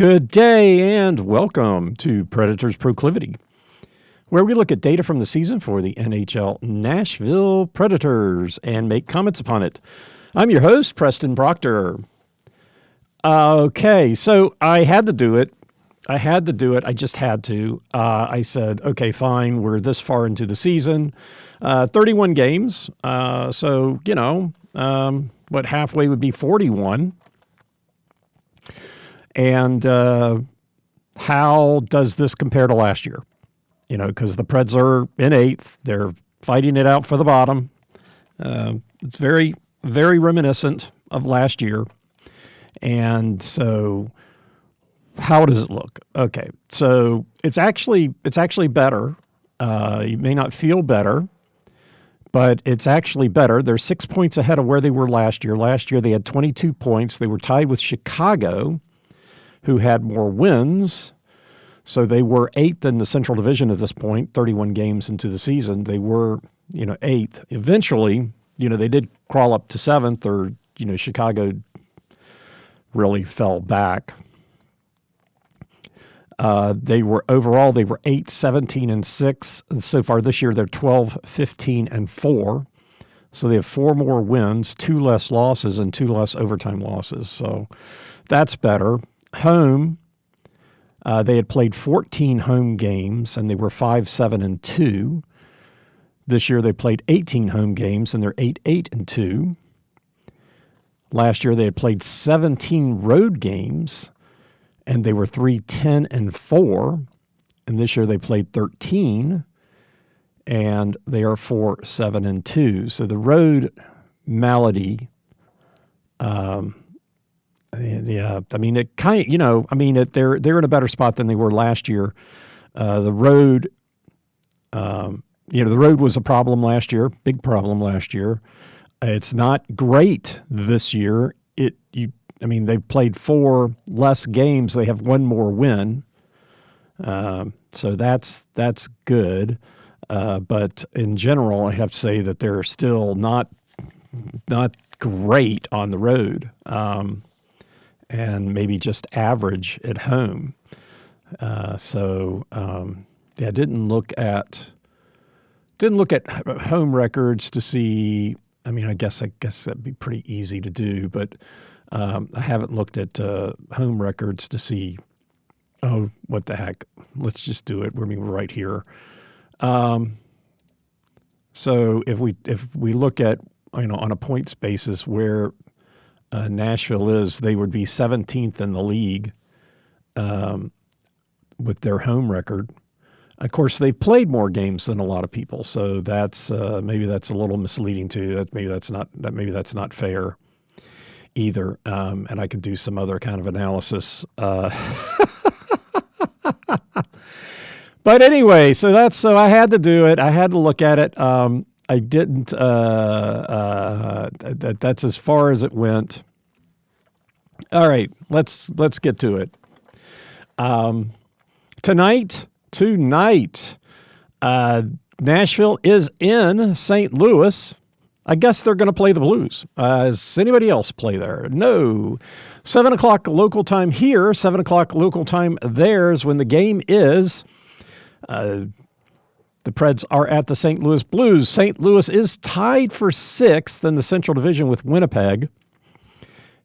Good day and welcome to Predators Proclivity, where we look at data from the season for the NHL Nashville Predators and make comments upon it. I'm your host, Preston Proctor. Okay, so I had to do it. I just had to. I said, okay, fine. We're this far into the season. 31 games. So, what halfway would be 41. And how does this compare to last year? Because the Preds are in 8th. They're fighting it out for the bottom. It's very, very reminiscent of last year. And so how does it look? Okay, so it's actually better. You may not feel better, but it's actually better. They're 6 points ahead of where they were last year. Last year they had 22 points. They were tied with Chicago, who had more wins. So they were 8th in the Central Division at this point, 31 games into the season. They were, 8th. Eventually, they did crawl up to 7th, or, Chicago really fell back. They were 8, 17, and 6. And so far this year, they're 12, 15, and 4. So they have 4 more wins, 2 less losses, and 2 less overtime losses. So that's better. Home, they had played 14 home games, and they were 5, 7, and 2. This year they played 18 home games, and they're 8, 8, and 2. Last year they had played 17 road games, and they were 3, 10, and 4. And this year they played 13, and they are 4, 7, and 2. So the road malady, yeah, I mean, it kind of, they're in a better spot than they were last year. The road, the road was a problem last year, big problem last year. It's not great this year. They've played 4 less games. They have 1 more win. So that's good. But in general, I have to say that they're still not great on the road. And maybe just average at home. Didn't look at home records to see. I guess that'd be pretty easy to do, but I haven't looked at home records to see. Oh, what the heck? Let's just do it. We're right here. So if we look at on a points basis where Nashville is, they would be 17th in the league with their home record. Of course, they've played more games than a lot of people, so that's maybe that's a little misleading too. Maybe that's not fair either. And I could do some other kind of analysis. But anyway, so I had to do it. I had to look at it. I didn't. That's as far as it went. All right, let's get to it. Tonight, Nashville is in St. Louis. I guess they're going to play the Blues. Does anybody else play there? No. 7 o'clock local time here, 7 o'clock local time theirs when the game is. The Preds are at the St. Louis Blues. St. Louis is tied for 6th in the Central Division with Winnipeg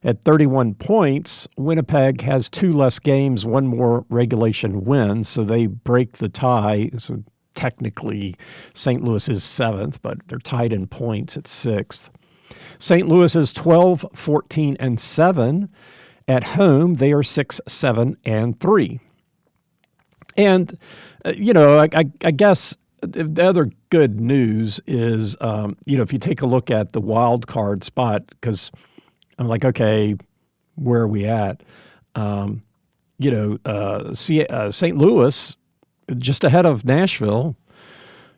at 31 points. Winnipeg has 2 less games, 1 more regulation win, so they break the tie. So technically, St. Louis is 7th, but they're tied in points at 6th. St. Louis is 12, 14, and 7. At home, they are 6, 7, and 3. And, I guess the other good news is, if you take a look at the wild card spot, because I'm like, okay, where are we at? St. Louis, just ahead of Nashville,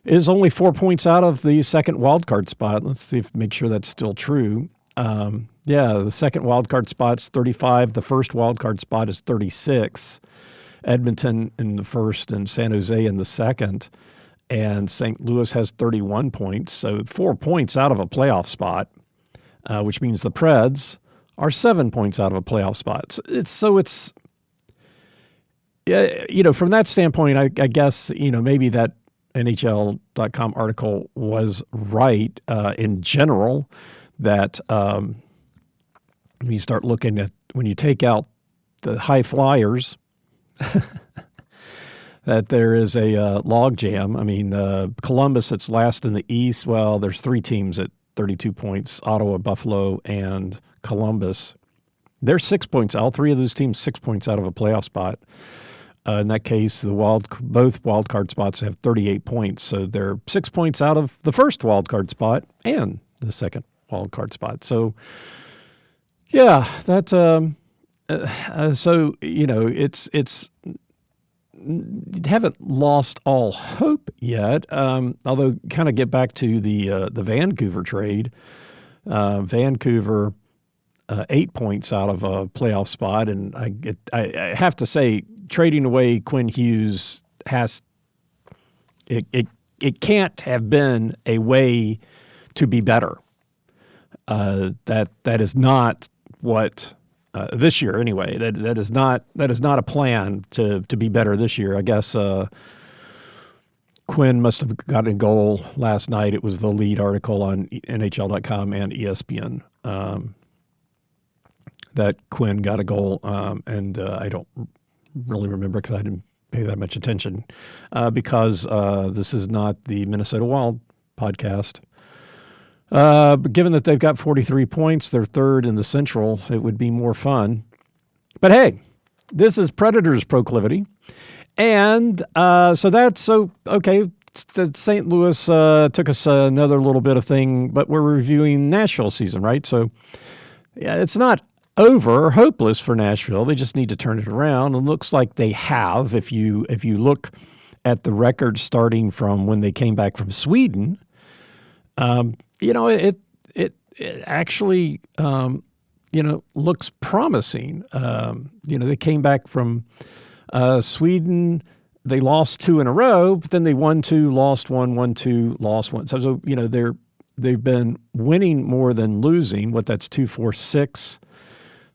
is only 4 points out of the second wild card spot. Let's see make sure that's still true. The second wild card spot's 35. The first wild card spot is 36. Edmonton in the first and San Jose in the second. And St. Louis has 31 points, so 4 points out of a playoff spot, which means the Preds are 7 points out of a playoff spot. It's Yeah, from that standpoint, I guess, maybe that NHL.com article was right in general, that when you start looking at, when you take out the high flyers, that there is a log jam. I mean, Columbus, that's last in the East. Well, there's 3 teams at 32 points, Ottawa, Buffalo, and Columbus. They're 6 points. All 3 of those teams 6 points out of a playoff spot. In that case, both wild card spots have 38 points, so they're 6 points out of the first wild card spot and the second wild card spot. So, yeah, that's so it's haven't lost all hope yet. Although, kind of get back to the Vancouver trade, Vancouver 8 points out of a playoff spot, and I have to say, trading away Quinn Hughes it can't have been a way to be better. That is not what this year anyway. That is not a plan to be better this year. I guess Quinn must have gotten a goal last night. It was the lead article on NHL.com and ESPN. That Quinn got a goal, and I don't really remember because I didn't pay that much attention because this is not the Minnesota Wild podcast. But given that they've got 43 points, they're third in the Central, it would be more fun. But hey, this is Predators proclivity. And okay. St. Louis took us another little bit of thing, but we're reviewing Nashville season, right? So yeah, it's not over or hopeless for Nashville. They just need to turn it around. And it looks like they have. If you look at the record starting from when they came back from Sweden, it actually looks promising. They came back from Sweden. They lost 2 in a row, but then they won 2, lost 1, won 2, lost 1. So they've been winning more than losing. What, that's 2, 4, 6.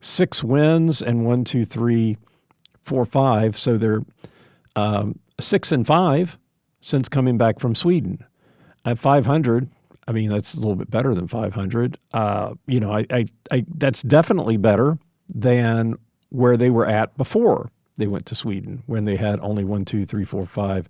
6 wins and 1, 2, 3, 4, 5. So they're 6-5 since coming back from Sweden. At 500, I mean, that's a little bit better than 500. That's definitely better than where they were at before they went to Sweden, when they had only 1, 2, 3, 4, 5,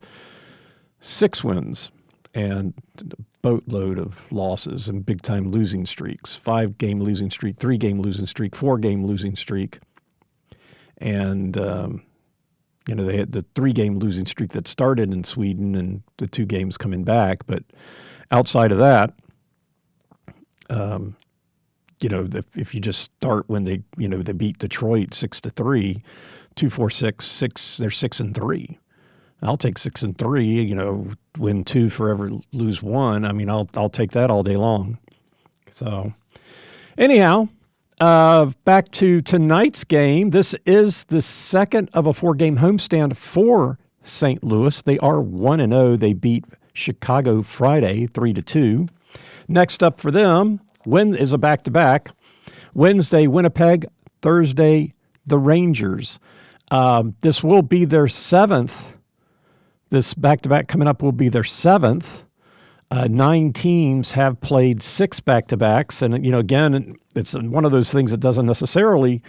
6 wins and a boatload of losses and big-time losing streaks. 5-game losing streak, 3-game losing streak, 4-game losing streak. And, they had the 3-game losing streak that started in Sweden and the 2 games coming back. But outside of that, if you just start when they beat Detroit 6-3, 2, 4, 6, they're 6-3. I'll take 6-3, win 2 forever, lose 1. I mean, I'll take that all day long. So anyhow, back to tonight's game. This is the second of a 4-game homestand for St. Louis. They are 1-0. They beat Chicago Friday 3-2. Next up for them, is a back-to-back. Wednesday, Winnipeg. Thursday, the Rangers. This will be their 7th. This back-to-back coming up will be their 7th. 9 teams have played 6 back-to-backs. And, again, it's one of those things that doesn't necessarily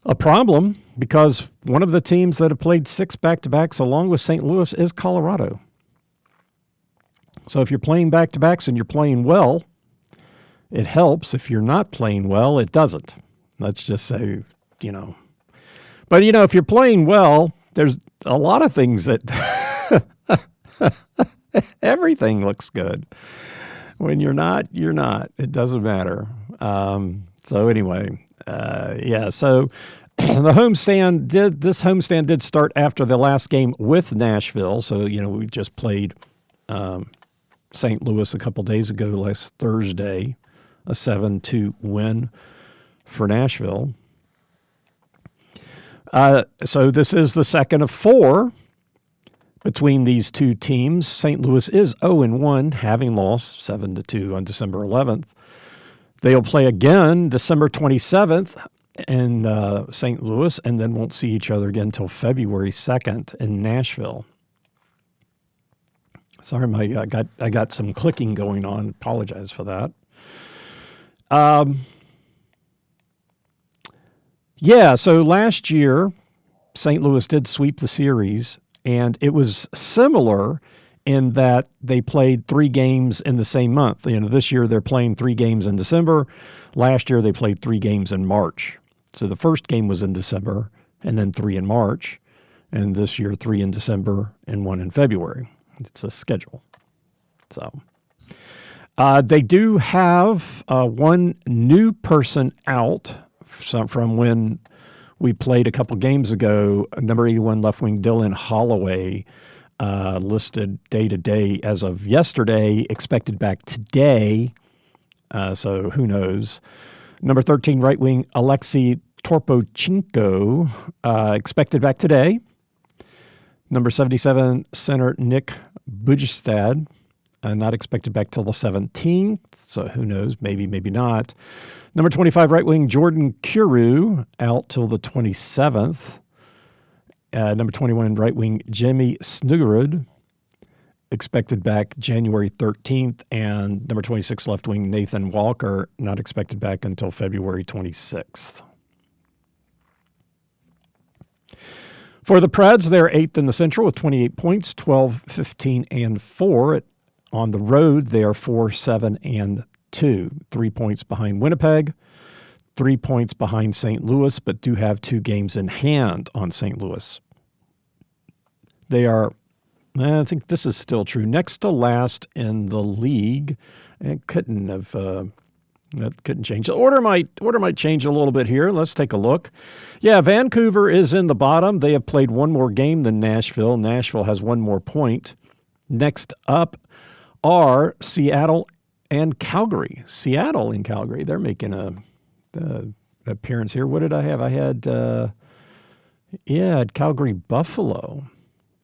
a problem because one of the teams that have played 6 back-to-backs along with St. Louis is Colorado. So if you're playing back-to-backs and you're playing well, it helps. If you're not playing well, it doesn't. Let's just say, But, if you're playing well, there's a lot of things that everything looks good. When you're not, you're not. It doesn't matter. So anyway, so the homestand did start after the last game with Nashville. So, we just played St. Louis a couple days ago, last Thursday, a 7-2 win for Nashville. So this is the second of 4 between these two teams. St. Louis is 0-1, having lost 7-2 on December 11th. They'll play again December 27th in St. Louis, and then won't see each other again until February 2nd in Nashville. Sorry, I got some clicking going on. Apologize for that. So last year, St. Louis did sweep the series, and it was similar in that they played 3 games in the same month. This year they're playing 3 games in December. Last year they played 3 games in March. So the first game was in December, and then 3 in March. And this year, 3 in December and 1 in February. It's a schedule. So they do have one new person out from when we played a couple games ago. Number 81 left wing Dylan Holloway listed day-to-day as of yesterday, expected back today. So who knows? Number 13 right wing Alexei Torpochenko expected back today. Number 77, center Nick Bujstad, not expected back till the 17th, so who knows, maybe not. Number 25, right wing Jordan Kyrou, out till the 27th. Number 21, right wing Jimmy Snuggerud, expected back January 13th. And number 26, left wing Nathan Walker, not expected back until February 26th. For the Preds, they're 8th in the Central with 28 points, 12, 15, and 4. On the road, they are 4, 7, and 2. 3 points behind Winnipeg, 3 points behind St. Louis, but do have 2 games in hand on St. Louis. They are, I think this is still true, next to last in the league. It couldn't have... That couldn't change. The order might change a little bit here. Let's take a look. Yeah, Vancouver is in the bottom. They have played 1 more game than Nashville. Nashville has 1 more point. Next up are Seattle and Calgary. Seattle and Calgary, they're making a appearance here. What did I have? I had Calgary Buffalo.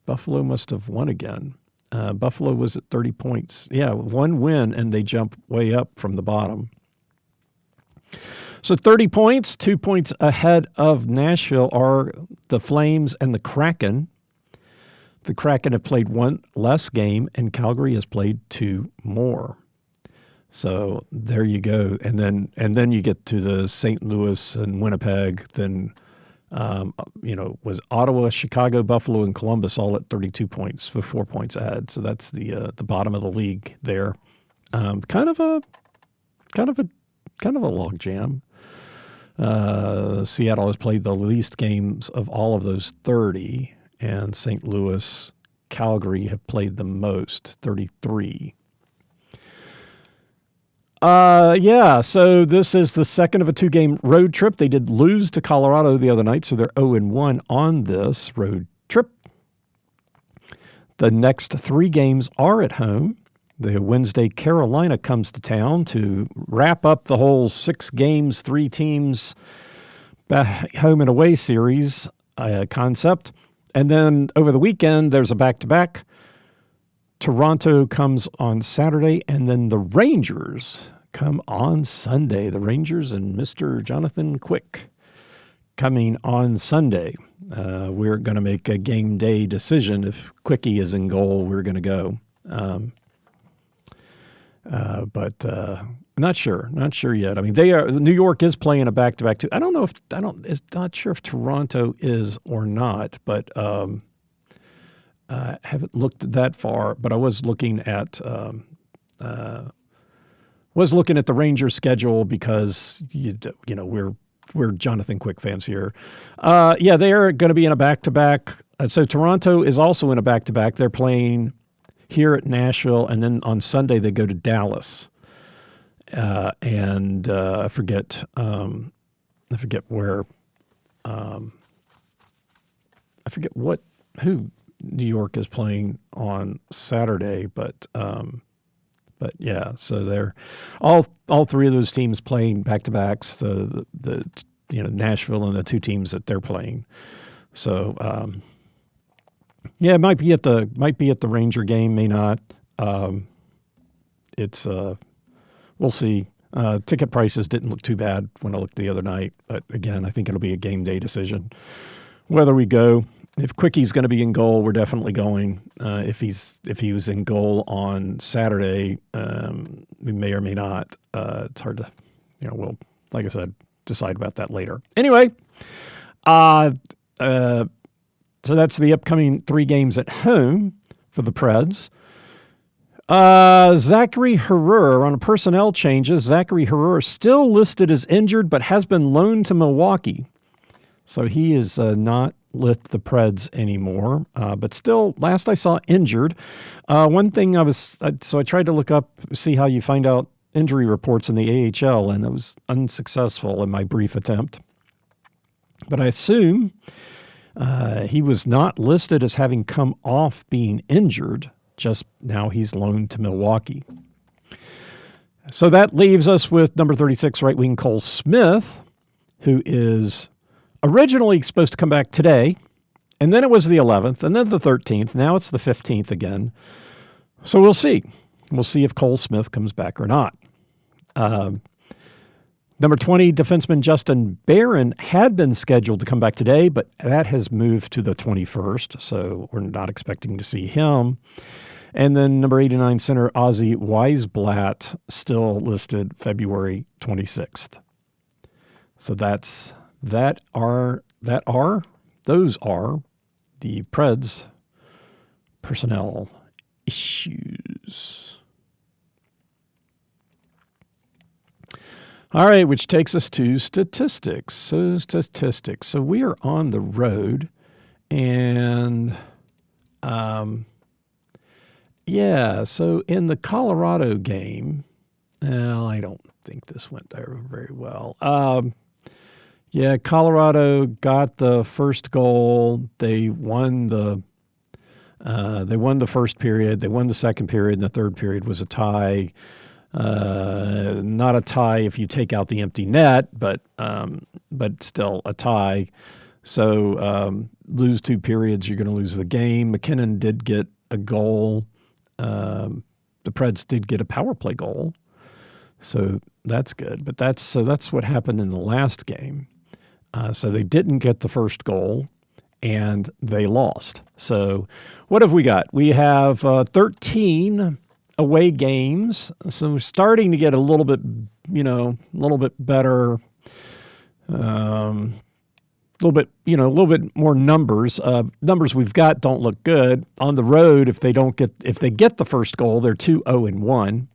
Buffalo must have won again. Buffalo was at 30 points. Yeah, 1 win, and they jump way up from the bottom. So 30 points, 2 points ahead of Nashville are the Flames and the Kraken. The Kraken have played 1 less game, and Calgary has played 2 more. So there you go. And then you get to the St. Louis and Winnipeg. Then was Ottawa, Chicago, Buffalo, and Columbus all at 32 points with 4 points ahead. So that's the bottom of the league there. Kind of a log jam. Seattle has played the least games of all of those 30, and St. Louis, Calgary have played the most, 33. So this is the second of a 2-game road trip. They did lose to Colorado the other night, so they're 0-1 on this road trip. The next 3 games are at home. The Wednesday, Carolina comes to town to wrap up the whole 6 games, 3 teams, home and away series concept. And then over the weekend, there's a back-to-back. Toronto comes on Saturday, and then the Rangers come on Sunday. The Rangers and Mr. Jonathan Quick coming on Sunday. We're going to make a game day decision. If Quickie is in goal, we're going to go. But not sure yet. I mean, New York is playing a back-to-back too. Not sure if Toronto is or not, but I haven't looked that far. But I was looking at the Rangers schedule because we're Jonathan Quick fans here. They are going to be in a back-to-back. So Toronto is also in a back-to-back. They're playing here at Nashville, and then on Sunday they go to Dallas. I forget where. Who New York is playing on Saturday, but yeah. So they're all 3 of those teams playing back to backs. The Nashville and the 2 teams that they're playing. So. It might be at the Ranger game, may not. We'll see. Ticket prices didn't look too bad when I looked the other night. But again, I think it'll be a game day decision whether we go. If Quickie's going to be in goal, we're definitely going. If he was in goal on Saturday, we may or may not. It's hard to, we'll, like I said, decide about that later. Anyway, so that's the upcoming 3 games at home for the Preds. Zachary Herrera on personnel changes. Zachary Herrera still listed as injured, but has been loaned to Milwaukee. So he is not with the Preds anymore, but still, last I saw, injured. One thing I tried to look up, see how you find out injury reports in the AHL, and I was unsuccessful in my brief attempt. But I assume he was not listed as having come off being injured. Just now he's loaned to Milwaukee. So that leaves us with number 36 right wing Cole Smith, who is originally supposed to come back today, and then it was the 11th, and then the 13th. Now it's the 15th again. So we'll see. We'll see if Cole Smith comes back or not. Number 20, defenseman Justin Barron had been scheduled to come back today, but that has moved to the 21st, so we're not expecting to see him. And then number 89, center Ozzy Weisblatt, still listed February 26th. So those are the Preds personnel issues. All right, which takes us to statistics. So we are on the road, and so in the Colorado game, I don't think this went very well. Colorado got the first goal. They won the first period. They won the second period, and the third period was a tie. Not a tie if you take out the empty net, but still a tie. So lose 2 periods, you're going to lose the game. McKinnon did get a goal. The Preds did get a power play goal, so that's good. But that's what happened in the last game. So they didn't get the first goal, and they lost. So what have we got? We have 13 away games, so we're starting to get a little bit better, a little bit more numbers. Numbers we've got don't look good on the road. If they get the first goal, they're 2-0-1.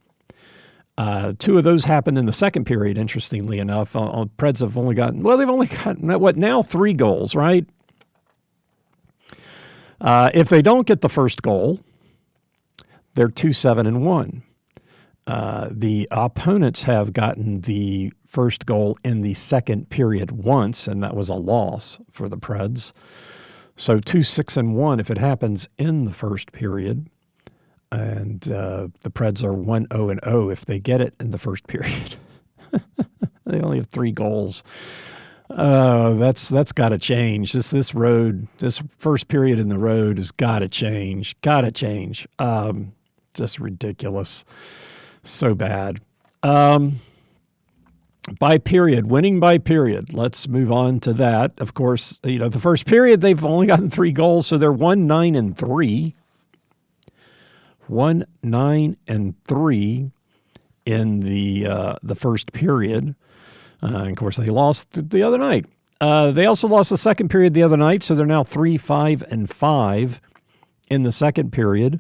2 of those happened in the second period. Interestingly enough, Preds have only gotten now 3 goals, right? If they don't get the first goal, they're 2-7-1. The opponents have gotten the first goal in the second period once, and that was a loss for the Preds. So 2-6-1 if it happens in the first period. And the Preds are 1-0-0 if they get it in the first period. They only have 3 goals. That's got to change. This first period in the road has got to change. Just ridiculous. So bad. By period, winning by period. Let's move on to that. Of course, the first period, they've only gotten 3 goals, so they're 1-9-3. 1-9-3 in the first period. And of course, they lost the other night. They also lost the second period the other night, so they're now 3-5-5 in the second period.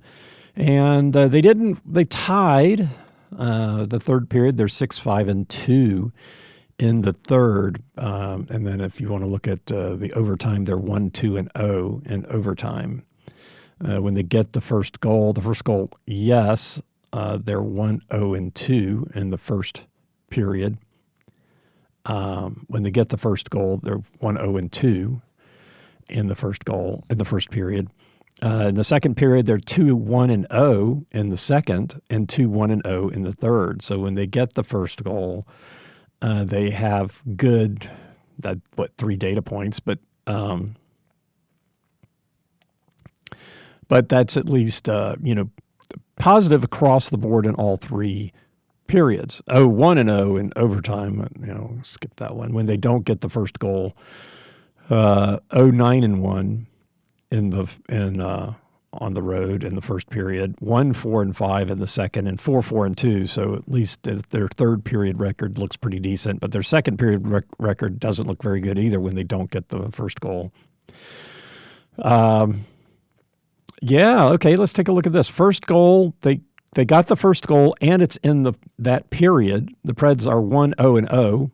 And they tied the third period. They're 6-5-2 in the third. And then if you want to look at the overtime, they're 1-2-0 in overtime. When they get the first goal, yes, they're 1-0-2 in the first period. When they get the first goal, they're 1-0-2 in the first period. In the second period, they're 2-1-0 in the second and 2-1-0 in the third. So when they get the first goal, they have good, 3 data points, but that's at least, positive across the board in all 3 periods. 1-0 in overtime. Skip that one. When they don't get the first goal. 9-1 on the road in the first period. 1-4-5 in the second, and 4-4-2. So at least their third period record looks pretty decent, but their second period record doesn't look very good either when they don't get the first goal. Okay, let's take a look at this. First goal, they got the first goal, and it's in that period. The Preds are 1-0-0,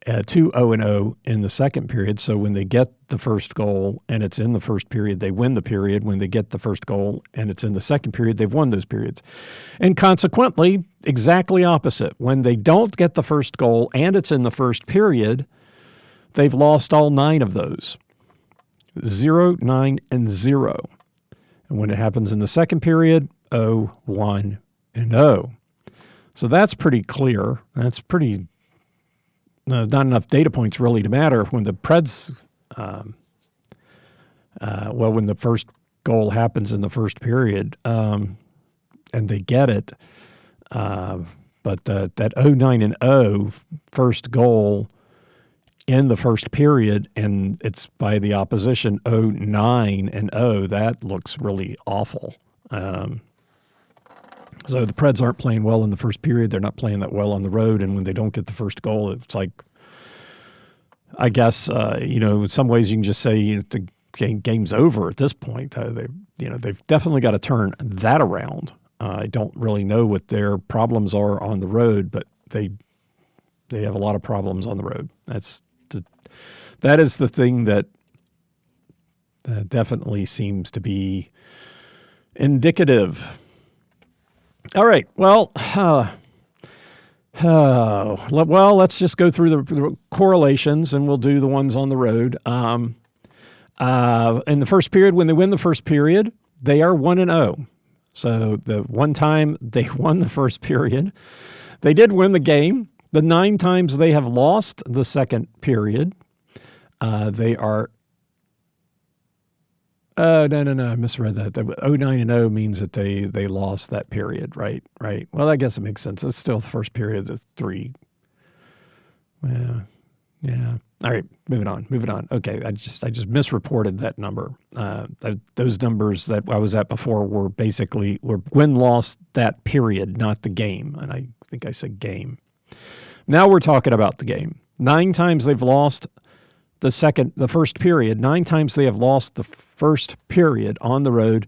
2-0-0 in the second period. So when they get the first goal and it's in the first period, they win the period. When they get the first goal and it's in the second period, they've won those periods. And consequently, exactly opposite. When they don't get the first goal and it's in the first period, they've lost all 9 of those. 0, 9, and 0. And when it happens in the second period, 0, 1, and 0. So that's pretty clear. That's pretty not enough data points really to matter. When the Preds, when the first goal happens in the first period, and they get it, but that 0, 9, and 0 first goal in the first period, and it's by the opposition 0, 9, and 0, that looks really awful. So the Preds aren't playing well in the first period. They're not playing that well on the road. And when they don't get the first goal, it's like, I guess, in some ways you can just say the game's over at this point. They've definitely got to turn that around. I don't really know what their problems are on the road, but they have a lot of problems on the road. That is the thing that definitely seems to be indicative. All right. Well, let's just go through the correlations, and we'll do the ones on the road. In the first period, when they win the first period, they are 1-0. So the one time they won the first period, they did win the game. The 9 times they have lost the second period, they are. No, I misread that. 0, 9, and 0 means that they lost that period, right? Well, I guess it makes sense. It's still the first period of 3. Yeah. All right, moving on. Okay, I just misreported that number. Those numbers that I was at before were when lost that period, not the game. And I think I said game. Now we're talking about the game. 9 times they've lost the first period. 9 times they have lost the first period on the road,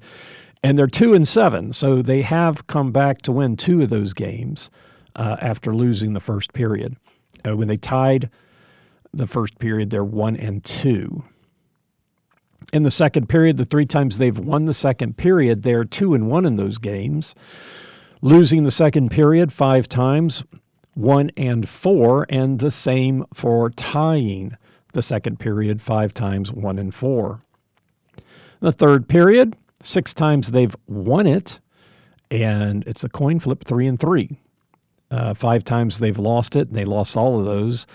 and they're 2-7. So they have come back to win 2 of those games after losing the first period. When they tied the first period, they're 1-2. In the second period, the 3 times they've won the second period, they're 2-1 in those games. Losing the second period 5 times, 1-4, and the same for tying the second period 5 times, 1-4. The third period, 6 times they've won it, and it's a coin flip, 3-3. 5 times they've lost it, and they lost all of those.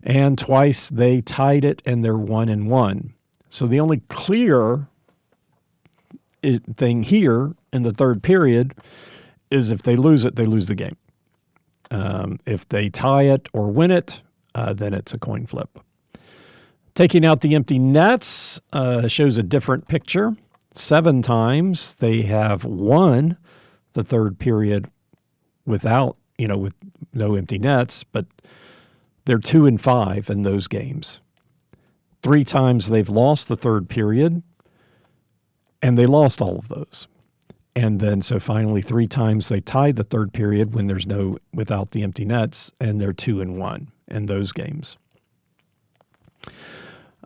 And twice they tied it, and they're 1-1. So the only clear thing here in the third period is if they lose it, they lose the game. If they tie it or win it, then it's a coin flip. Taking out the empty nets shows a different picture. 7 times they have won the third period with no empty nets, but they're 2-5 in those games. 3 times they've lost the third period, and they lost all of those. And then so finally 3 times they tied the third period when there's without the empty nets, and they're 2-1 in those games.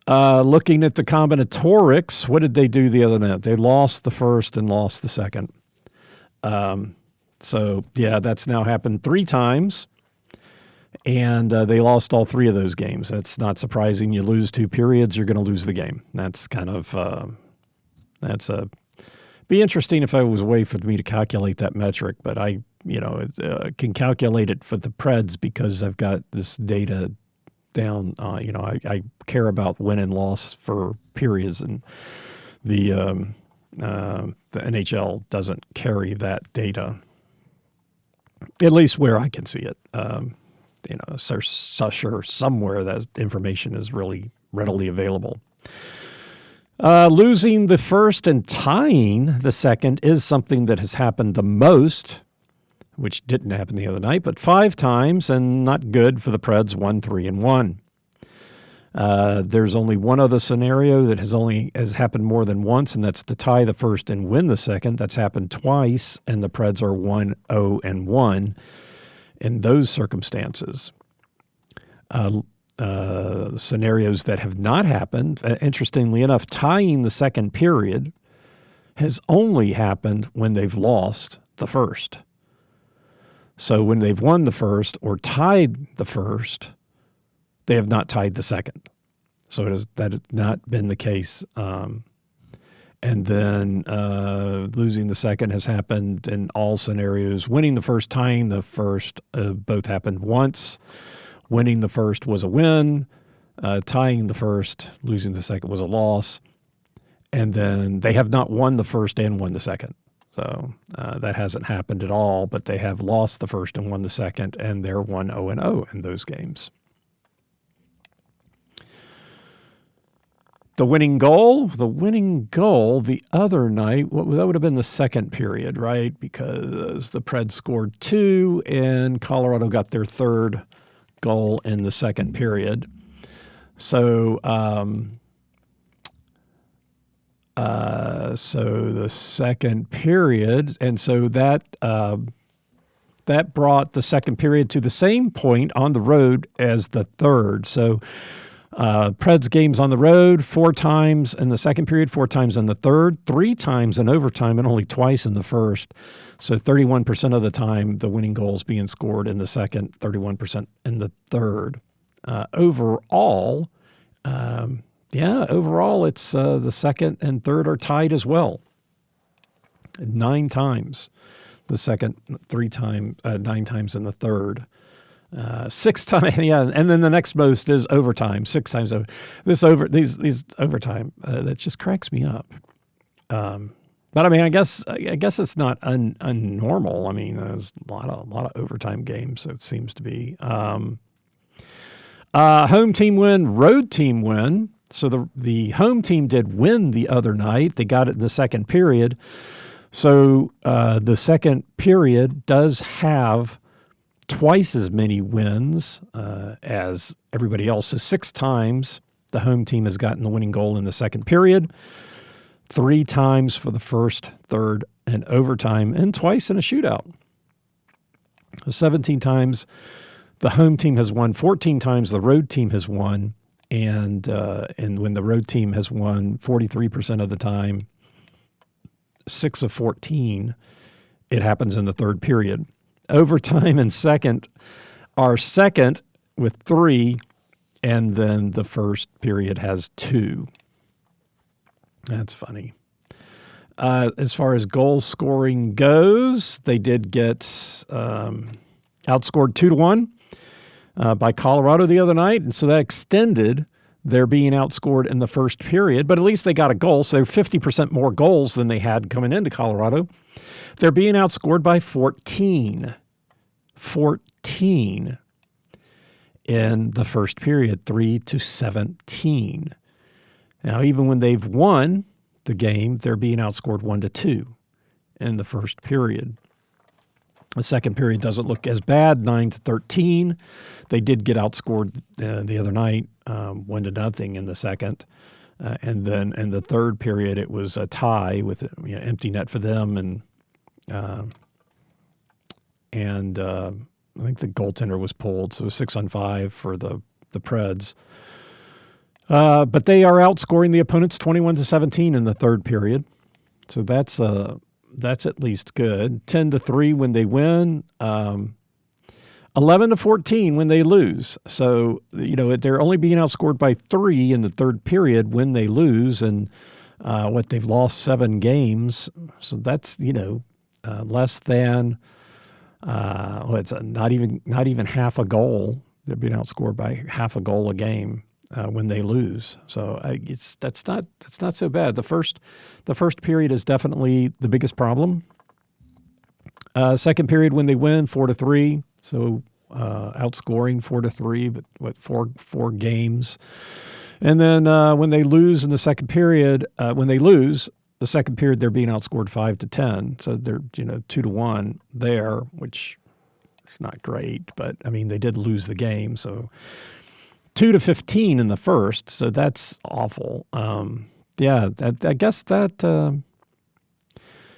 Looking at the combinatorics, what did they do the other night? They lost the first and lost the second. That's now happened 3 times, and they lost all 3 of those games. That's not surprising. You lose 2 periods, you're going to lose the game. That's kind of be interesting if there was a way for me to calculate that metric, but I can calculate it for the Preds because I've got this data down. I care about win and loss for periods, and the NHL doesn't carry that data. at least where I can see it. Sure, somewhere that information is really readily available. Losing the first and tying the second is something that has happened the most, which didn't happen the other night, but 5 times, and not good for the Preds, 1-3-1. There's only one other scenario that has happened more than once, and that's to tie the first and win the second. That's happened twice, and the Preds are 1-0-1 in those circumstances. Scenarios that have not happened, interestingly enough, tying the second period has only happened when they've lost the first. So when they've won the first or tied the first, they have not tied the second. So that has not been the case. And then losing the second has happened in all scenarios. Winning the first, tying the first, both happened once. Winning the first was a win. Tying the first, losing the second was a loss. And then they have not won the first and won the second. So that hasn't happened at all, but they have lost the first and won the second, and they're 1-0-0 in those games. The winning goal the other night, that would have been the second period, right? Because the Preds scored 2 and Colorado got their third goal in the second period. So the second period, and so that brought the second period to the same point on the road as the third. So Preds games on the road 4 times in the second period, 4 times in the third, 3 times in overtime, and only twice in the first. So 31% of the time the winning goals being scored in the second, 31% in the third. Overall, it's the second and third are tied as well. 9 times the second, 9 times in the third. 6 times, and then the next most is overtime. 6 times over. These overtime that just cracks me up. But I mean, I guess it's not unnormal. I mean, there's a lot of overtime games. So it seems to be home team win, road team win. So the home team did win the other night. They got it in the second period. So the second period does have twice as many wins as everybody else. So 6 times the home team has gotten the winning goal in the second period, 3 times for the first, third, and overtime, and twice in a shootout. 17 times the home team has won, 14 times the road team has won, and when the road team has won 43% of the time, 6 of 14, it happens in the third period. Overtime and second are second with 3, and then the first period has 2. That's funny. As far as goal scoring goes, they did get outscored 2-1 by Colorado the other night, and so that extended their being outscored in the first period, but at least they got a goal, so they're 50% more goals than they had coming into Colorado. They're being outscored by 14 in the first period, 3-17. Now, even when they've won the game, they're being outscored 1-2 in the first period. The second period doesn't look as bad, 9-13. They did get outscored the other night, 1-0 in the second. And then in the third period, it was a tie with empty net for them, and I think the goaltender was pulled, so 6-on-5 for the Preds. But they are outscoring the opponents 21-17 in the third period, so that's at least good. 10-3 when they win, 11-14 when they lose. So they're only being outscored by 3 in the third period when they lose, and they've lost 7 games. So that's less than it's not even half a goal. They're being outscored by half a goal a game when they lose. So that's not so bad. The first period is definitely the biggest problem. Second period when they win 4-3, so outscoring 4-3, but four games. And then when they lose in the second period, the second period they're being outscored 5-10, so they're 2-1 there, which is not great, but I mean they did lose the game, so 2-15 in the first, so that's awful. I guess that.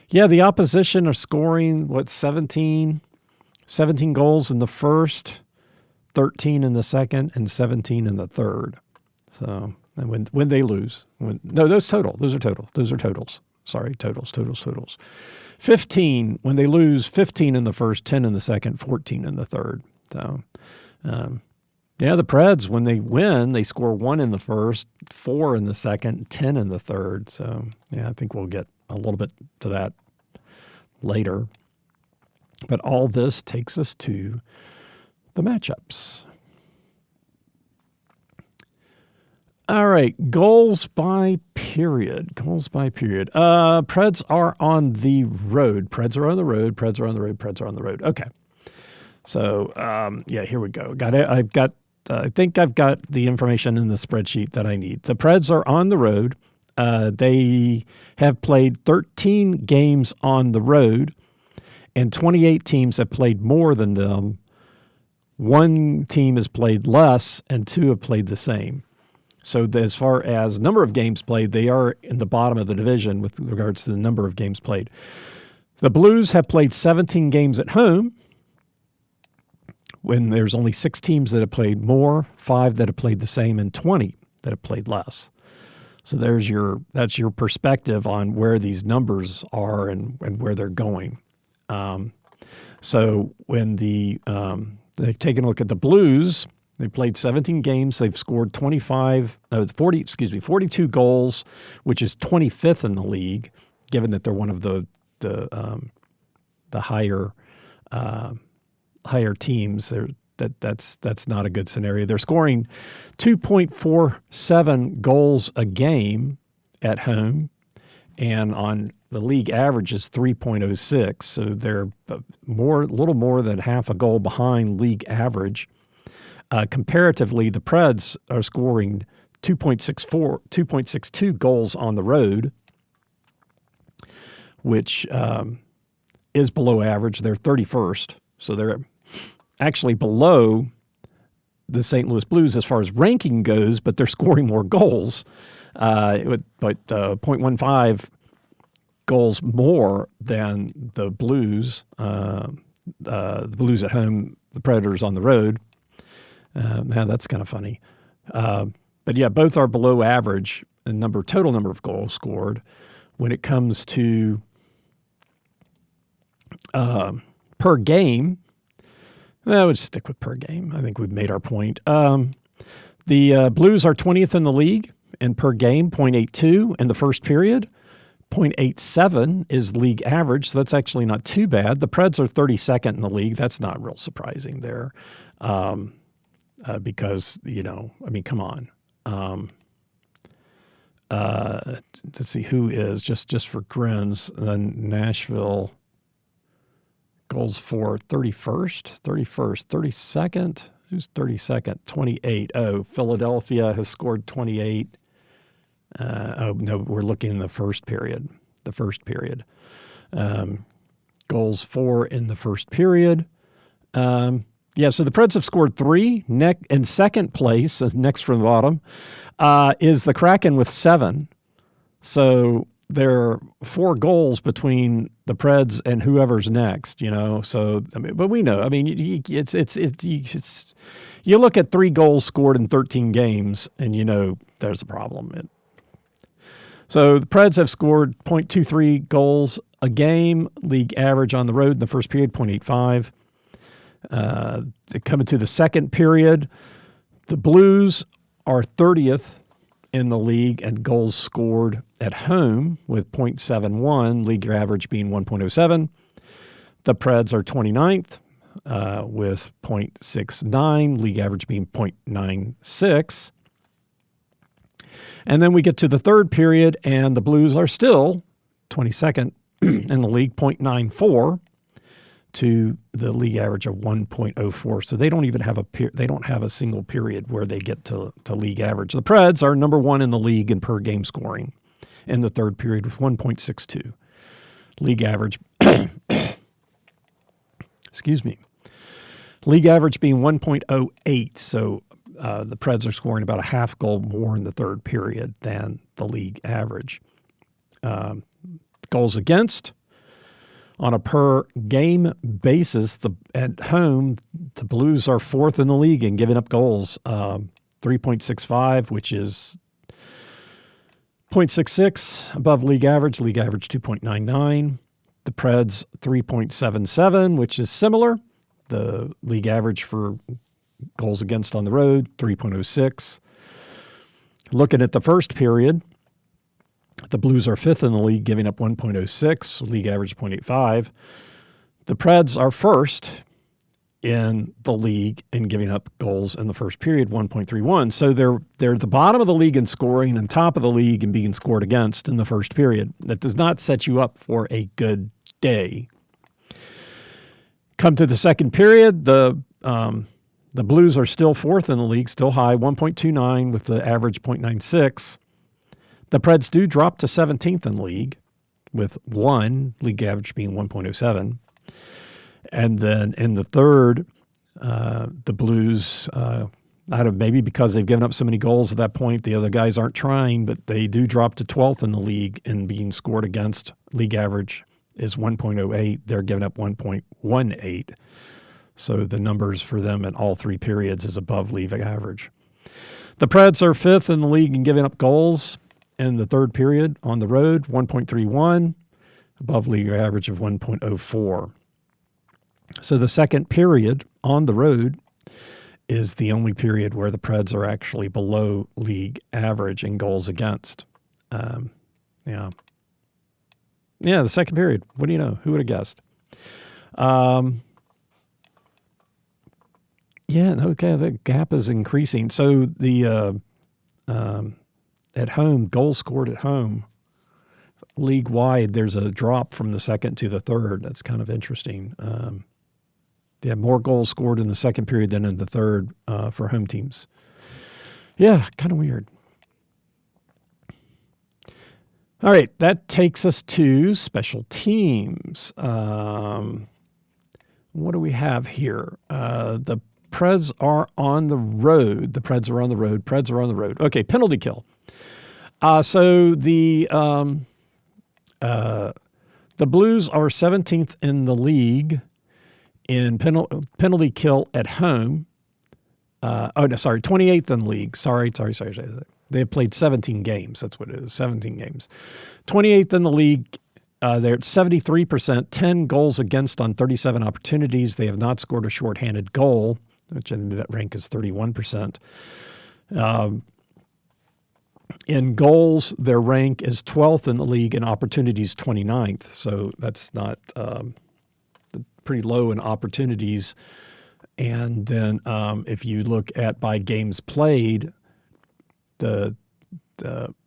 The opposition are scoring, 17 goals in the first, 13 in the second, and 17 in the third. So and when they lose, those are totals. Sorry, totals. 15, when they lose, 15 in the first, 10 in the second, 14 in the third. So, the Preds, when they win, they score 1 in the first, 4 in the second, 10 in the third. So, I think we'll get a little bit to that later. But all this takes us to the matchups. All right, goals by period. Preds are on the road. Okay. So, here we go. I think I've got the information in the spreadsheet that I need. The Preds are on the road. They have played 13 games on the road, and 28 teams have played more than them. One team has played less, and 2 have played the same. So as far as number of games played, they are in the bottom of the division with regards to the number of games played. The Blues have played 17 games at home, when there's only 6 teams that have played more, 5 that have played the same, and 20 that have played less. So that's your perspective on where these numbers are and where they're going. So when they've taken a look at the Blues, they played 17 games. They've scored 42 goals, which is 25th in the league, given that they're one of the higher teams. That's not a good scenario. They're scoring 2.47 goals a game at home, and on the league average is 3.06. So they're a little more than half a goal behind league average. Comparatively, the Preds are scoring 2.62 goals on the road, which is below average. They're 31st, so they're actually below the St. Louis Blues as far as ranking goes, but they're scoring more goals, but 0.15 goals more than the Blues. The Blues at home, the Predators on the road. Now that's kind of funny. But both are below average in total number of goals scored. When it comes to per game, I would stick with per game. I think we've made our point. The Blues are 20th in the league, and per game, 0.82 in the first period. 0.87 is league average, so that's actually not too bad. The Preds are 32nd in the league. That's not real surprising there, because, come on. Let's see who is, just for grins, Nashville goals for 31st, 32nd. Who's 32nd? 28. Oh, Philadelphia has scored 28. We're looking in the first period. Goals for in the first period. So the Preds have scored 3. In second place, next from the bottom, is the Kraken with 7. So there are 4 goals between the Preds and whoever's next, So, but we know. It's you look at 3 goals scored in 13 games, and there's a problem. So the Preds have scored 0.23 goals a game. League average on the road in the first period, 0.85. Coming to the second period, the Blues are 30th in the league and goals scored at home with 0.71, league average being 1.07. The Preds are 29th with 0.69, league average being 0.96. And then we get to the third period, and the Blues are still 22nd in the league, 0.94. to the league average of 1.04. So they don't even have they don't have a single period where they get to league average. The Preds are number one in the league in per game scoring in the third period with 1.62. League average, excuse me, league average being 1.08. So the Preds are scoring about a half goal more in the third period than the league average. Goals against, on a per game basis, at home, the Blues are fourth in the league in giving up goals, 3.65, which is 0.66 above league average 2.99. The Preds 3.77, which is similar. The league average for goals against on the road, 3.06. Looking at the first period, the Blues are fifth in the league, giving up 1.06, league average 0.85. The Preds are first in the league in giving up goals in the first period, 1.31. So they're the bottom of the league in scoring and top of the league in being scored against in the first period. That does not set you up for a good day. Come to the second period, the Blues are still fourth in the league, still high, 1.29 with the average 0.96. The Preds do drop to 17th in the league with league average being 1.07. And then in the third, the Blues, maybe because they've given up so many goals at that point, the other guys aren't trying, but they do drop to 12th in the league in being scored against. League average is 1.08. They're giving up 1.18. So the numbers for them in all three periods is above league average. The Preds are fifth in the league in giving up goals in the third period on the road, 1.31, above league average of 1.04. So the second period on the road is the only period where the Preds are actually below league average in goals against. Yeah, the second period. What do you know? Who would have guessed? The gap is increasing. So the at home, goals scored at home, league-wide, there's a drop from the second to the third. That's kind of interesting. They have more goals scored in the second period than in the third for home teams. Yeah, kind of weird. All right, that takes us to special teams. What do we have here? The Preds are on the road. Preds are on the road. Okay, penalty kill. So the Blues are 17th in the league in penalty kill at home. 28th in the league. Sorry. They have played 17 games. That's what it is, 17 games. 28th in the league. They're at 73%, 10 goals against on 37 opportunities. They have not scored a shorthanded goal, which in that rank is 31%. In goals, their rank is 12th in the league, and opportunities 29th. So that's not pretty low in opportunities. And then if you look at by games played, the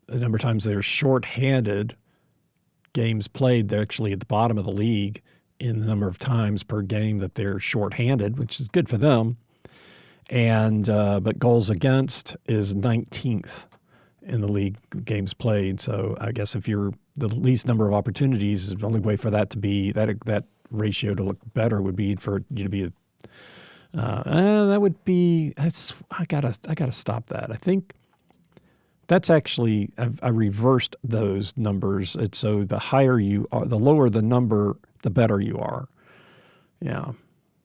number of times they're shorthanded games played, they're actually at the bottom of the league in the number of times per game that they're shorthanded, which is good for them. And but goals against is 19th in the league games played. So I guess if you're the least number of opportunities, the only way for that to be that ratio to look better would be for you to be I gotta stop that. I think that's actually I reversed those numbers. It's so the higher you are, the lower the number, the better you are. Yeah.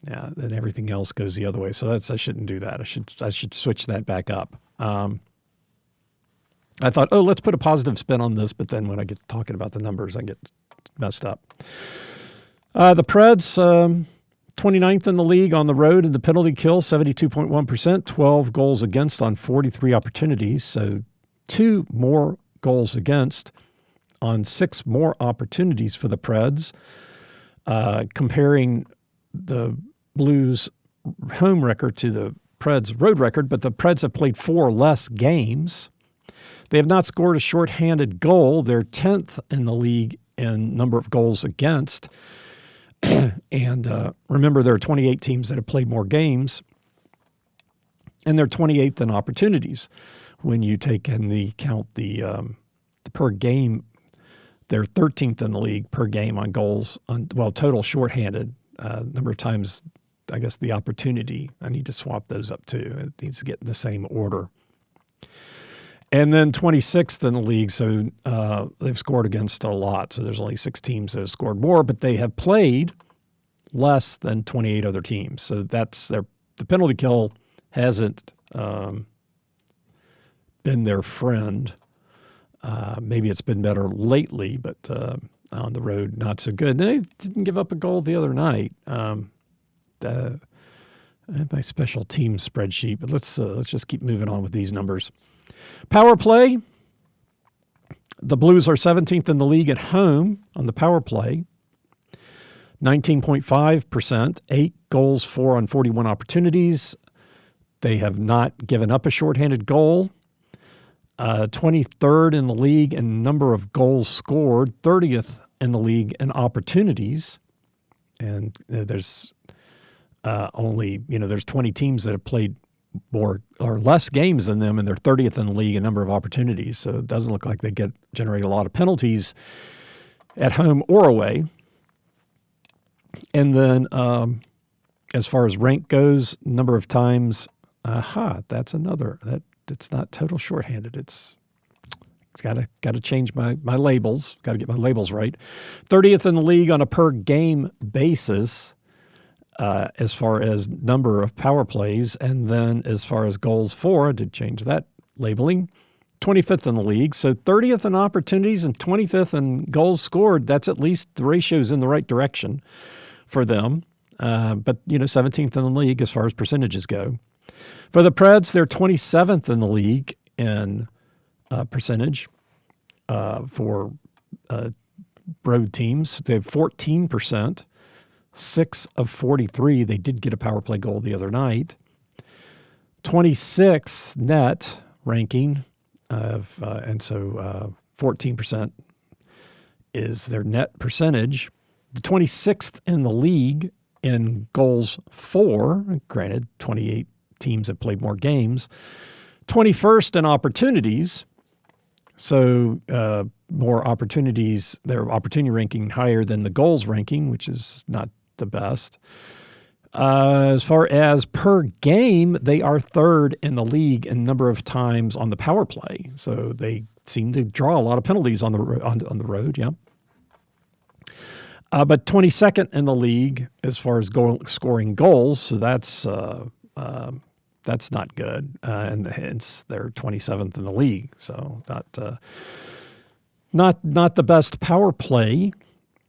Then everything else goes the other way. So I shouldn't do that. I should switch that back up. I thought, let's put a positive spin on this, but then when I get talking about the numbers, I get messed up. The Preds, 29th in the league on the road in the penalty kill, 72.1%, 12 goals against on 43 opportunities. So 2 more goals against on 6 more opportunities for the Preds. Comparing the Blues home record to the Preds road record, but the Preds have played 4 less games. They have not scored a shorthanded goal. They're 10th in the league in number of goals against. And remember, there are 28 teams that have played more games, and they're 28th in opportunities. When you take in the count the per game, they're 13th in the league per game on goals, total shorthanded. Number of times, I guess the opportunity, I need to swap those up too. It needs to get in the same order. And then 26th in the league, so they've scored against a lot. So there's only 6 teams that have scored more, but they have played less than 28 other teams. So that's the penalty kill hasn't been their friend. Maybe it's been better lately, but on the road, not so good. They didn't give up a goal the other night. I have my special team spreadsheet, but let's just keep moving on with these numbers. Power play. The Blues are 17th in the league at home on the power play. 19.5%, 8 goals, 4 on 41 opportunities. They have not given up a shorthanded goal. 23rd in the league in number of goals scored, 30th in the league in opportunities. And there's there's 20 teams that have played more or less games than them, and they're 30th in the league in number of opportunities. So it doesn't look like they generate a lot of penalties at home or away. And then as far as rank goes, number of times, that's another. It's not total shorthanded. It's got to change my labels. Got to get my labels right. 30th in the league on a per game basis as far as number of power plays, and then as far as goals for, I did change that labeling. 25th in the league, so 30th in opportunities and 25th in goals scored. That's at least the ratio's in the right direction for them. But 17th in the league as far as percentages go. For the Preds, they're 27th in the league in percentage for road teams. They have 14%, 6 of 43. They did get a power play goal the other night. 26th net ranking, and so 14% is their net percentage. The 26th in the league in goals for, granted, 28 teams have played more games. 21st in opportunities, so more opportunities, their opportunity ranking higher than the goals ranking, which is not the best. As far as per game, they are 3rd in the league in number of times on the power play. So they seem to draw a lot of penalties on the road, yeah. But 22nd in the league as far as scoring goals, so that's not good, and hence they're 27th in the league. So not the best power play.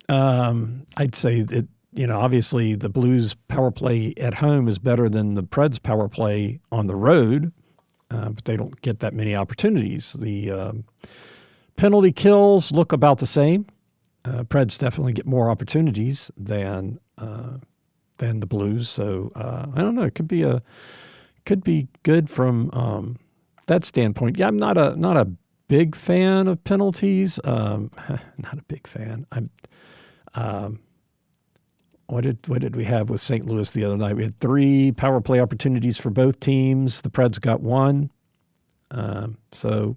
I'd say that obviously the Blues power play at home is better than the Preds power play on the road, but they don't get that many opportunities. The penalty kills look about the same. Preds definitely get more opportunities than the Blues. So I don't know. It could be good from that standpoint. Yeah, I'm not a big fan of penalties. Not a big fan. What did we have with St. Louis the other night? We had 3 power play opportunities for both teams. The Preds got 1. So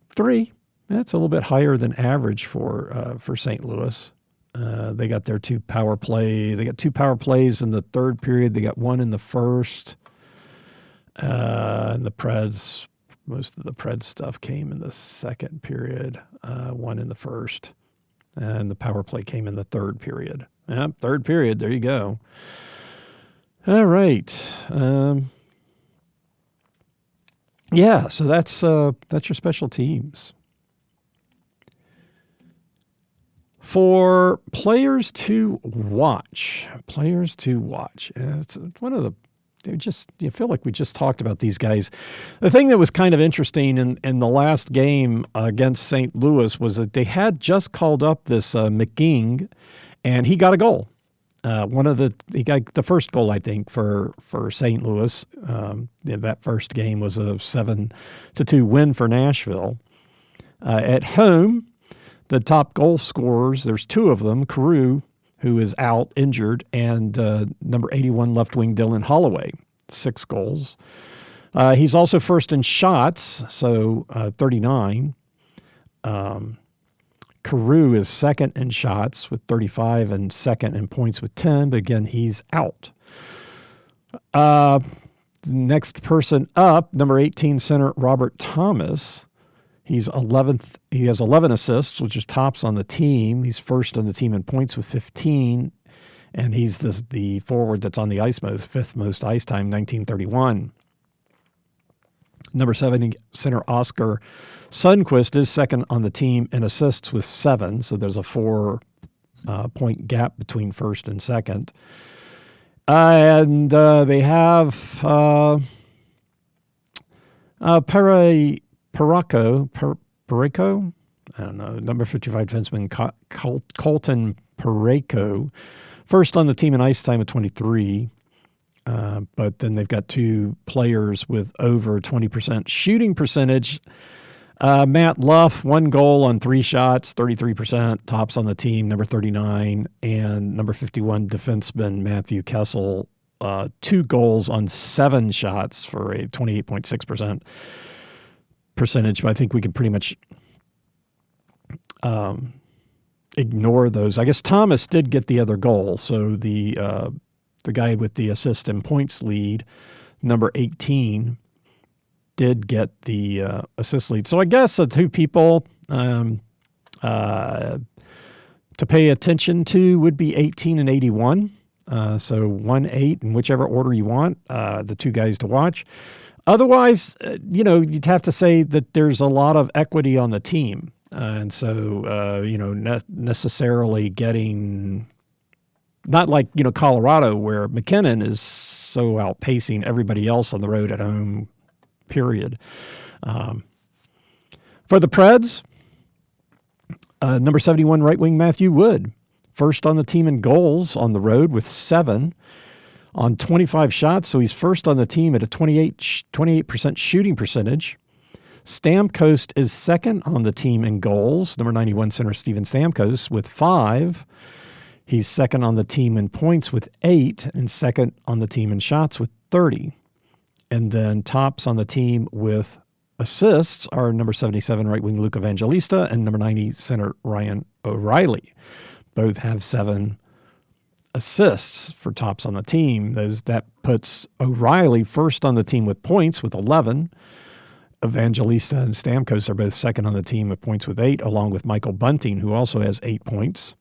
3. That's a little bit higher than average for St. Louis. They got their 2 power play. They got 2 power plays in the third period. They got 1 in the first. And the Preds, most of the Preds stuff came in the second period. 1 in the first, and the power play came in the third period. Yep, third period. There you go. All right. So that's your special teams. For players to watch, it's one of the, you feel like we just talked about these guys. The thing that was kind of interesting in the last game against St. Louis was that they had just called up this McGing, and he got a goal. He got the first goal, I think, for St. Louis. That first game was a 7-2 win for Nashville. At home, the top goal scorers, there's 2 of them, Carew who is out injured, and number 81 left wing Dylan Holloway, 6 goals. He's also first in shots, so 39. Carew is second in shots with 35 and second in points with 10, but again, he's out. Next person up, number 18 center Robert Thomas. He's 11th. He has 11 assists, which is tops on the team. He's first on the team in points with 15, and he's the forward that's on the ice most, fifth most ice time, 1931. Number 70 center Oscar Sundquist is second on the team in assists with 7, so there's a 4-point gap between first and second. And they have Parayko, I don't know, number 55 defenseman Colton Parayko, first on the team in ice time at 23. But then they've got 2 players with over 20% shooting percentage. Matt Luff, 1 goal on 3 shots, 33%, tops on the team, number 39. And number 51 defenseman Matthew Kessel, 2 goals on 7 shots for a 28.6% percentage. But I think we can pretty much ignore those. I guess Thomas did get the other goal, so the guy with the assist and points lead, number 18, did get the assist lead. So I guess the 2 people to pay attention to would be 18 and 81. So 1, 8 in whichever order you want, the 2 guys to watch. Otherwise, you'd have to say that there's a lot of equity on the team. And so, necessarily getting... Not like, Colorado, where McKinnon is so outpacing everybody else on the road at home, period. For the Preds, number 71 right wing Matthew Wood, first on the team in goals on the road with 7 on 25 shots, so he's first on the team at a 28% shooting percentage. Stamkos is second on the team in goals, number 91 center Steven Stamkos with 5. He's second on the team in points with 8 and second on the team in shots with 30. And then tops on the team with assists are number 77 right wing Luke Evangelista and number 90 center Ryan O'Reilly. Both have 7 assists for tops on the team. That puts O'Reilly first on the team with points with 11. Evangelista and Stamkos are both second on the team with points with 8, along with Michael Bunting, who also has 8 points.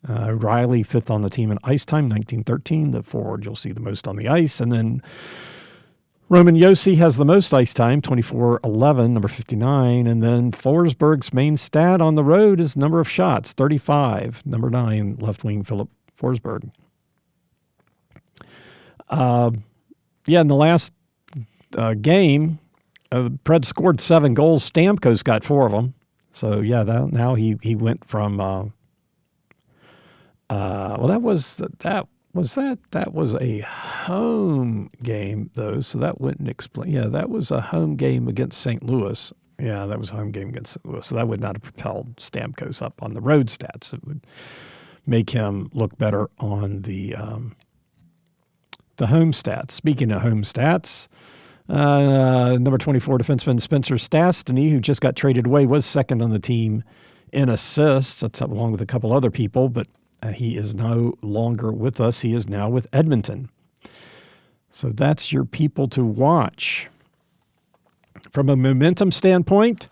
Riley, 5th on the team in ice time, 1913, the forward you'll see the most on the ice. And then Roman Josi has the most ice time, 24-11, number 59. And then Forsberg's main stat on the road is number of shots, 35, number 9, left wing Philip Forsberg. In the last game, the Preds scored 7 goals. Stamkos got 4 of them. So, now he went from... that was a home game though, so that wouldn't explain. Yeah, that was a home game against St. Louis. Yeah, that was a home game against St. Louis. So that would not have propelled Stamkos up on the road stats. It would make him look better on the home stats. Speaking of home stats, number 24 defenseman Spencer Stastny, who just got traded away, was second on the team in assists. That's along with a couple other people, but he is no longer with us. He is now with Edmonton. So that's your people to watch. From a momentum standpoint,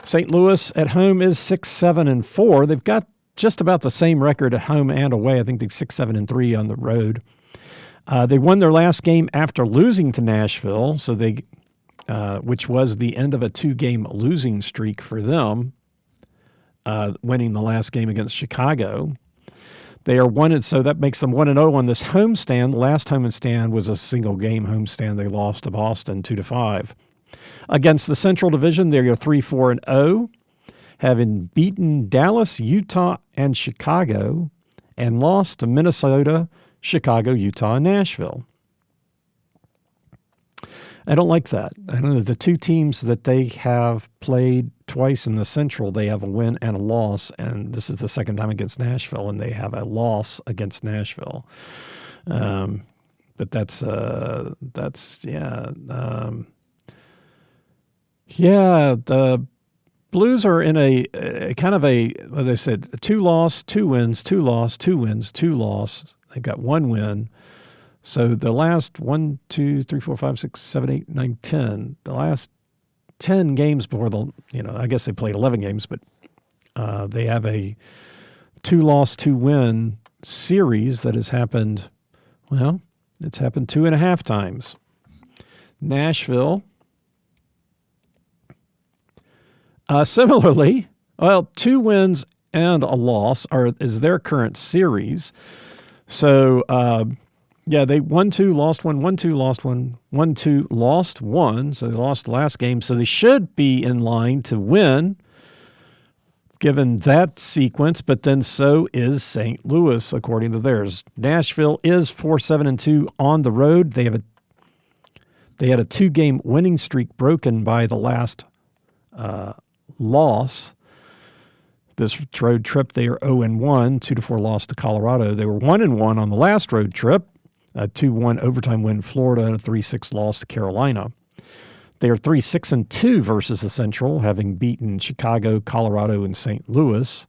St. Louis at home is 6-7-4. They've got just about the same record at home and away. I think they're 6-7-3 on the road. They won their last game after losing to Nashville, so which was the end of a 2-game losing streak for them, winning the last game against Chicago. They are 1-0, so that makes them 1-0 on this homestand. The last homestand was a single-game homestand. They lost to Boston 2-5. Against the Central Division, they are 3-4-0, having beaten Dallas, Utah, and Chicago, and lost to Minnesota, Chicago, Utah, and Nashville. I don't like that. I don't know. The 2 teams that they have played twice in the Central, they have a win and a loss, and this is the second time against Nashville, and they have a loss against Nashville. But that's the Blues are in a kind of a, what I said, 2 loss, 2 wins, 2 loss, 2 wins, 2 loss. They've got 1 win. So the last 1, 2, 3, 4, 5, 6, 7, 8, 9, 10, the last 10 games before I guess they played 11 games, but they have a 2 loss, 2 win series that has happened, it's happened 2.5 times. Nashville, similarly, 2 wins and a loss is their current series. So, they won 2, lost 1, won 2, lost 1, won 2, lost 1. So they lost the last game. So they should be in line to win, given that sequence. But then so is St. Louis, according to theirs. Nashville is 4-7-2 on the road. They had a 2-game winning streak broken by the last loss. This road trip, they are 0-1, 2-4 loss to Colorado. They were 1-1 on the last road trip, a 2-1 overtime win in Florida, and a 3-6 loss to Carolina. They are 3-6-2 versus the Central, having beaten Chicago, Colorado, and St. Louis,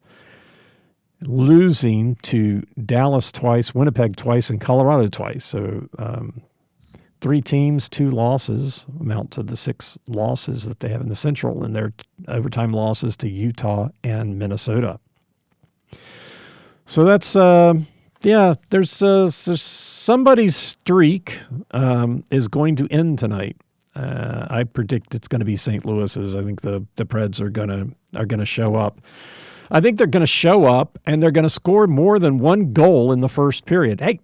losing to Dallas twice, Winnipeg twice, and Colorado twice. So 3 teams, 2 losses amount to the 6 losses that they have in the Central, and their overtime losses to Utah and Minnesota. So that's, there's somebody's streak is going to end tonight. I predict it's going to be St. Louis's. I think the Preds are gonna show up. I think they're going to show up, and they're going to score more than 1 goal in the first period. Hey,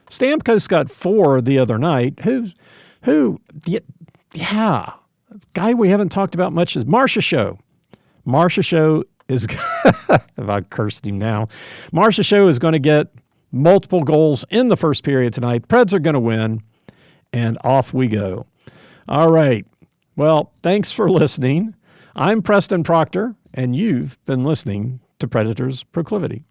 Stamkos got 4 the other night. Guy we haven't talked about much is Marcia Show. Marcia Show is, if I cursed him now, Marcia Show is going to get multiple goals in the first period tonight. Preds are going to win, and off we go. All right. Well, thanks for listening. I'm Preston Proctor, and you've been listening to Predators Proclivity.